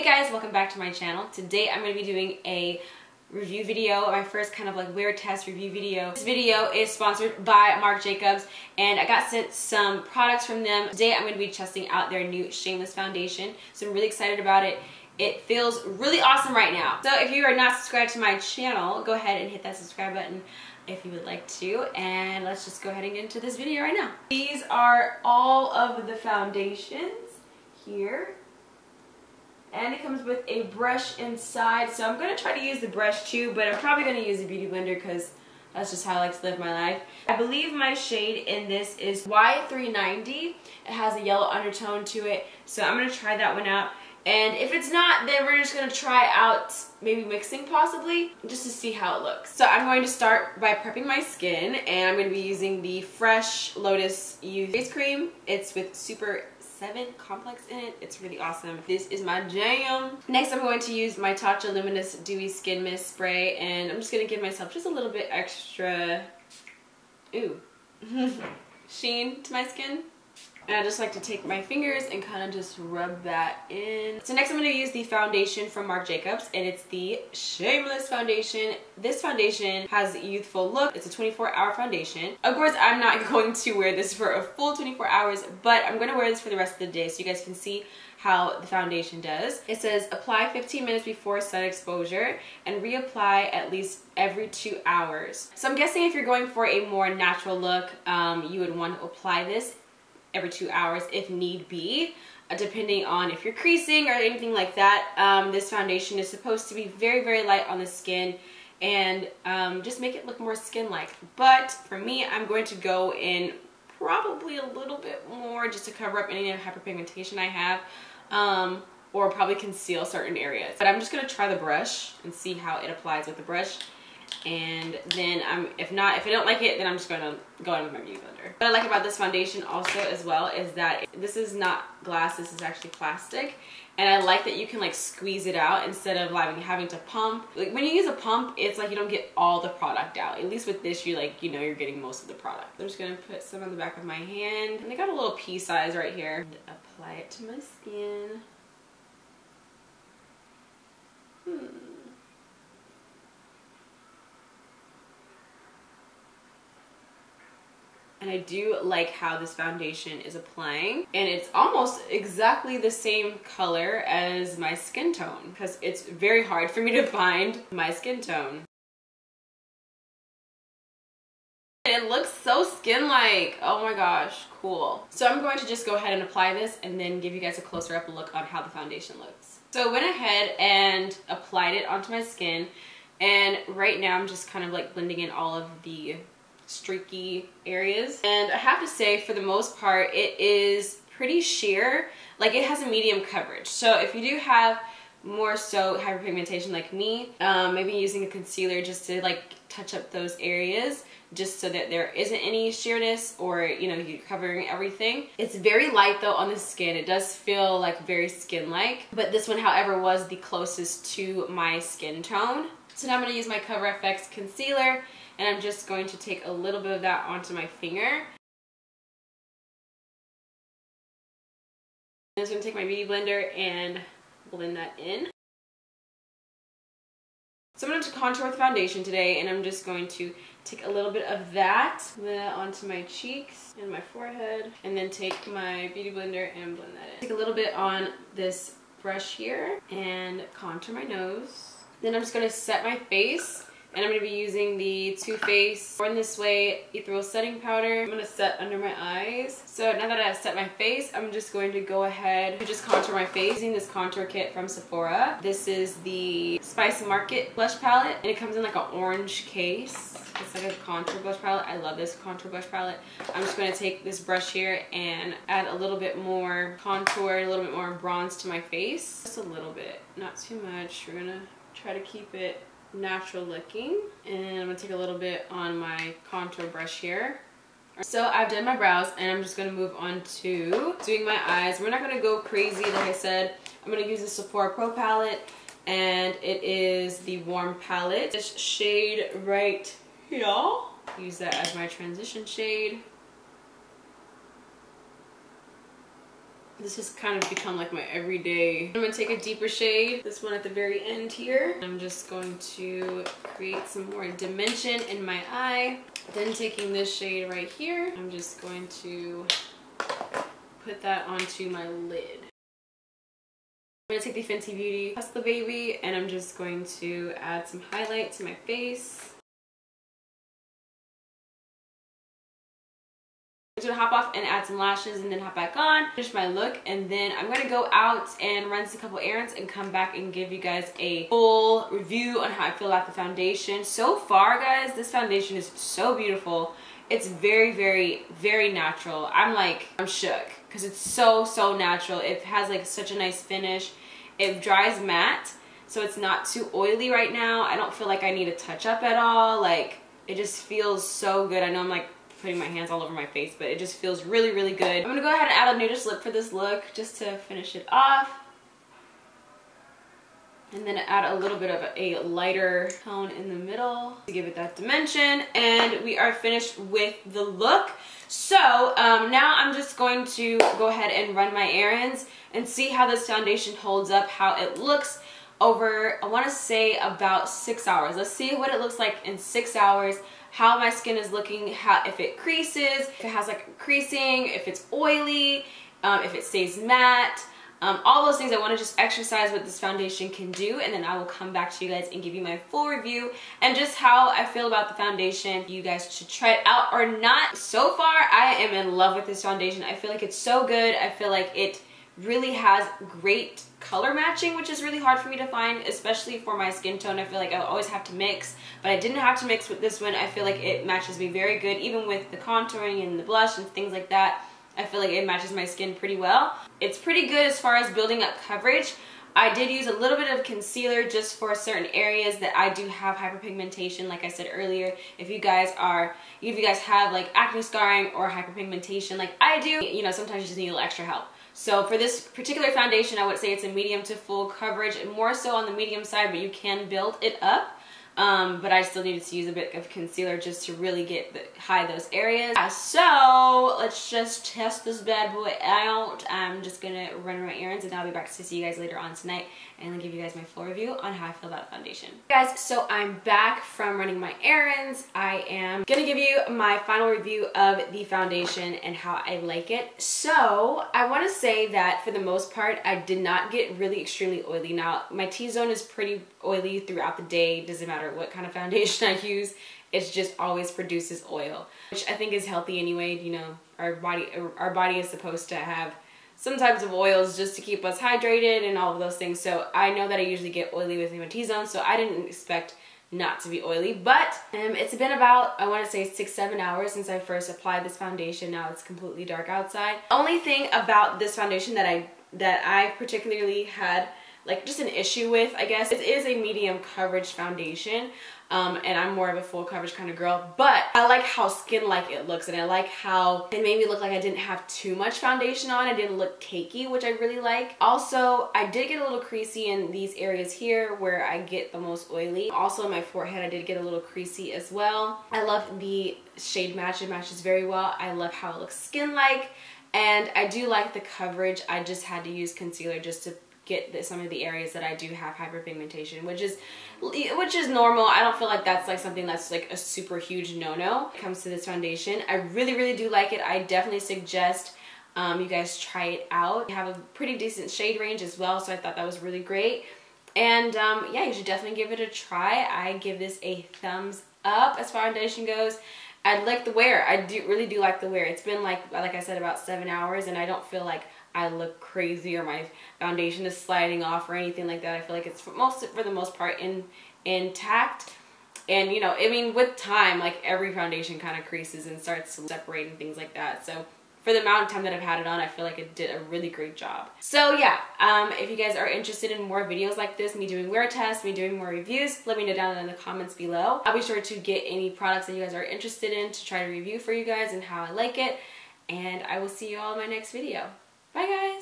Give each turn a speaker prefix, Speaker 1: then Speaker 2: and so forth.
Speaker 1: guys, welcome back to my channel. Today I'm going to be doing a review video, my first kind of like wear test review video. This video is sponsored by Marc Jacobs and I got sent some products from them. Today I'm going to be testing out their new Shameless foundation, so I'm really excited about it. It feels really awesome right now. So if you are not subscribed to my channel, go ahead and hit that subscribe button if you would like to, and let's just go ahead and get into this video right now. These are all of the foundations here. And it comes with a brush inside, so I'm going to try to use the brush too, but I'm probably going to use a beauty blender because that's just how I like to live my life. I believe my shade in this is Y390. It has a yellow undertone to it, so I'm going to try that one out. And if it's not, then we're just going to try out maybe mixing possibly, just to see how it looks. So I'm going to start by prepping my skin, and I'm going to be using the Fresh Lotus Youth Face Cream. It's with Super 7 complex in it. It's really awesome. This is my jam. Next I'm going to use my Tatcha Luminous Dewy Skin Mist Spray, and I'm just going to give myself just a little bit extra sheen to my skin. And I just like to take my fingers and kind of just rub that in. So next I'm going to use the foundation from Marc Jacobs, and it's the Shameless foundation. This foundation has a youthful look. It's a 24-hour foundation. Of course, I'm not going to wear this for a full 24 hours, but I'm going to wear this for the rest of the day so you guys can see how the foundation does. It says apply 15 minutes before sun exposure and reapply at least every 2 hours. So I'm guessing if you're going for a more natural look, you would want to apply this every 2 hours if need be, depending on if you're creasing or anything like that. This foundation is supposed to be very, very light on the skin and just make it look more skin-like. But for me, I'm going to go in probably a little bit more just to cover up any hyperpigmentation I have, or probably conceal certain areas. But I'm just going to try the brush and see how it applies with the brush. And then if I don't like it, then I'm just going to go in with my beauty blender. What I like about this foundation also as well is that this is not glass, this is actually plastic. And I like that you can like squeeze it out instead of like having to pump. Like when you use a pump, it's like you don't get all the product out. At least with this, you're you're getting most of the product. I'm just going to put some on the back of my hand. And I got a little pea size right here. And apply it to my skin. And I do like how this foundation is applying, and it's almost exactly the same color as my skin tone because it's very hard for me to find my skin tone. It looks so skin-like. Oh my gosh, cool. So I'm going to just go ahead and apply this and then give you guys a closer up look on how the foundation looks. So I went ahead and applied it onto my skin, and right now I'm just kind of like blending in all of the streaky areas. And I have to say, for the most part, it is pretty sheer. Like, it has a medium coverage. So if you do have more so hyperpigmentation like me, maybe using a concealer just to like touch up those areas, just so that there isn't any sheerness, or you're covering everything. It's very light though on the skin. It does feel like very skin-like, but this one, however, was the closest to my skin tone. So now I'm going to use my Coverfx concealer, and I'm just going to take a little bit of that onto my finger. I'm just going to take my beauty blender and blend that in. So I'm going to contour with foundation today, and I'm just going to take a little bit of that onto my cheeks and my forehead, and then take my beauty blender and blend that in. Take a little bit on this brush here and contour my nose. Then I'm just going to set my face, and I'm going to be using the Too Faced Born This Way Ethereal Setting Powder. I'm going to set under my eyes. So now that I've set my face, I'm just going to go ahead and just contour my face using this contour kit from Sephora. This is the Spice Market blush palette, and it comes in like an orange case. It's like a contour blush palette. I love this contour blush palette. I'm just going to take this brush here and add a little bit more contour, a little bit more bronze to my face. Just a little bit, not too much. We're going to try to keep it natural looking, and I'm going to take a little bit on my contour brush here. So I've done my brows, and I'm just going to move on to doing my eyes. We're not going to go crazy, like I said. I'm going to use the Sephora Pro Palette, and it is the Warm Palette. This shade right here. Use that as my transition shade. This has kind of become like my everyday. I'm gonna take a deeper shade, this one at the very end here. I'm just going to create some more dimension in my eye. Then taking this shade right here, I'm just going to put that onto my lid. I'm gonna take the Fenty Beauty Hustle Baby and I'm just going to add some highlight to my face. I'm just gonna hop off and add some lashes and then hop back on, finish my look, and then I'm gonna go out and run a couple errands and come back and give you guys a full review on how I feel about the foundation. So far, guys, this foundation is so beautiful. It's very, very, very natural. I'm shook because it's so natural. It has like such a nice finish. It dries matte, so it's not too oily right now. I don't feel like I need a touch up at all. Like, it just feels so good. I know I'm like putting my hands all over my face, but it just feels really, really good. I'm gonna go ahead and add a nudist lip for this look just to finish it off. And then add a little bit of a lighter tone in the middle to give it that dimension. And we are finished with the look. So now I'm just going to go ahead and run my errands and see how this foundation holds up, how it looks over, I wanna say about 6 hours. Let's see what it looks like in 6 hours, how my skin is looking, if it creases, if it has like creasing, if it's oily, if it stays matte. All those things. I want to just exercise what this foundation can do, and then I will come back to you guys and give you my full review and just how I feel about the foundation. You guys should try it out or not. So far, I am in love with this foundation. I feel like it's so good. I feel like it really has great color matching, which is really hard for me to find, especially for my skin tone. I feel like I always have to mix, but I didn't have to mix with this one. I feel like it matches me very good, even with the contouring and the blush and things like that. I feel like it matches my skin pretty well. It's pretty good as far as building up coverage. I did use a little bit of concealer just for certain areas that I do have hyperpigmentation. Like I said earlier, if you guys have like acne scarring or hyperpigmentation like I do, you know, sometimes you just need a little extra help. So for this particular foundation, I would say it's a medium to full coverage, and more so on the medium side, but you can build it up. But I still needed to use a bit of concealer just to really hide those areas. So let's just test this bad boy out. I'm just gonna run my errands and I'll be back to see you guys later on tonight and I'll give you guys my full review on how I feel about the foundation. Guys, so I'm back from running my errands. I am gonna give you my final review of the foundation and how I like it. So I wanna say that for the most part, I did not get really extremely oily. Now, my T-zone is pretty oily throughout the day. Doesn't matter what kind of foundation I use, it just always produces oil, which I think is healthy anyway. You know, our body is supposed to have some types of oils just to keep us hydrated and all of those things. So I know that I usually get oily with my T-zone, so I didn't expect not to be oily. But it's been about, I want to say 6-7 hours since I first applied this foundation. Now it's completely dark outside. Only thing about this foundation that I particularly had like just an issue with, I guess, it is a medium coverage foundation, and I'm more of a full coverage kind of girl, but I like how skin-like it looks, and I like how it made me look like I didn't have too much foundation on. I didn't look cakey, which I really like. Also, I did get a little creasy in these areas here where I get the most oily. Also in my forehead, I did get a little creasy as well. I love the shade match. It matches very well. I love how it looks skin-like, and I do like the coverage. I just had to use concealer just to get some of the areas that I do have hyperpigmentation, which is normal. I don't feel like that's like something that's like a super huge no-no when it comes to this foundation. I really do like it. I definitely suggest you guys try it out. You have a pretty decent shade range as well, so I thought that was really great. And yeah, you should definitely give it a try. I give this a thumbs up as foundation goes. I like the wear. I really do like the wear. It's been like I said, about 7 hours, and I don't feel like I look crazy or my foundation is sliding off or anything like that. I feel like it's for the most part intact. And you know, I mean, with time, like every foundation kind of creases and starts to separate and things like that. So for the amount of time that I've had it on, I feel like it did a really great job. So yeah, if you guys are interested in more videos like this, me doing wear tests, me doing more reviews, let me know down in the comments below. I'll be sure to get any products that you guys are interested in to try to review for you guys and how I like it. And I will see you all in my next video. Bye guys!